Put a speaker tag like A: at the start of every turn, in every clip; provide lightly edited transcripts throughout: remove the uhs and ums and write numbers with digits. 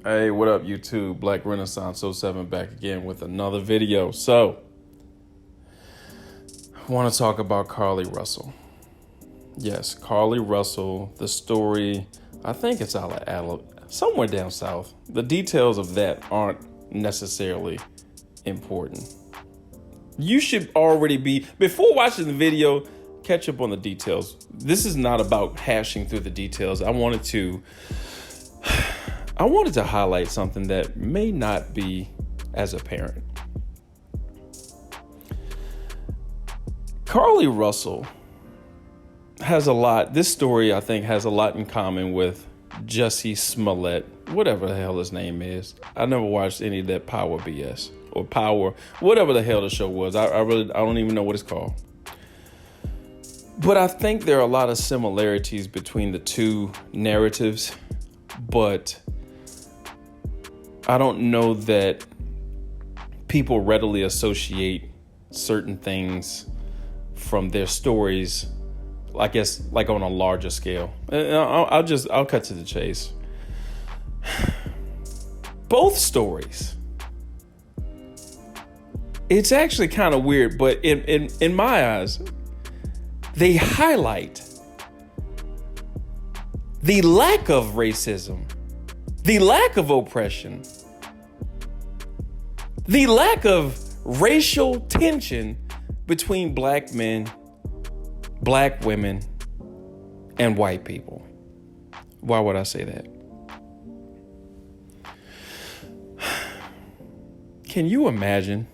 A: Hey, what up, YouTube? Black Renaissance 07 back again with another video. So, I want to talk about Carlee Russell. Yes, Carlee Russell, the story, I think it's out of Alabama, somewhere down south. The details of that aren't necessarily important. You should already be, before watching the video, catch up on the details. This is not about hashing through the details. I wanted to highlight something that may not be as apparent. Carlee Russell has a lot, this story I think has a lot in common with Jussie Smolett, whatever the hell his name is. I never watched any of that Power BS or Power, whatever the hell the show was. I don't even know what it's called. But I think there are a lot of similarities between the two narratives, but I don't know that people readily associate certain things from their stories, I guess, like on a larger scale. I'll cut to the chase. Both stories, it's actually kind of weird, but in my eyes, they highlight the lack of racism, the lack of oppression, the lack of racial tension between black men, black women, and white people. Why would I say that? Can you imagine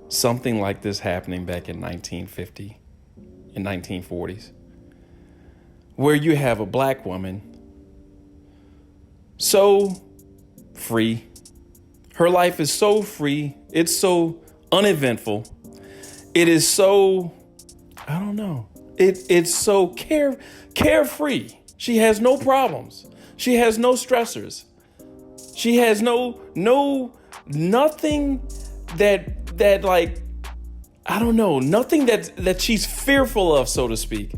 A: something like this happening back in 1950, in 1940s, where you have a black woman so free, her life is so free, it's so uneventful, it is so, I don't know, it's so carefree. She has no problems. She has no stressors. She has nothing that like, I don't know, nothing that she's fearful of, so to speak.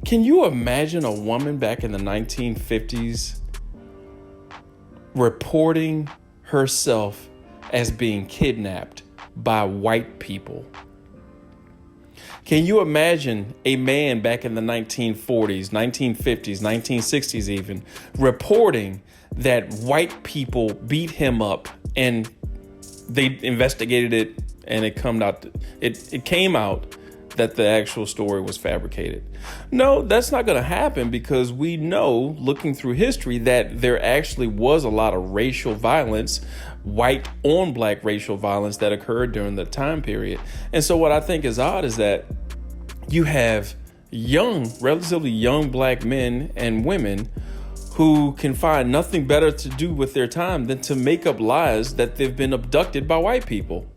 A: Can you imagine a woman back in the 1950s reporting herself as being kidnapped by white people? Can you imagine a man back in the 1940s, 1950s, 1960s even, reporting that white people beat him up and they investigated it and it came out that the actual story was fabricated? No, that's not going to happen, because we know, looking through history, that there actually was a lot of racial violence, white on black racial violence, that occurred during the time period. And so what I think is odd is that you have relatively young black men and women who can find nothing better to do with their time than to make up lies that they've been abducted by white people.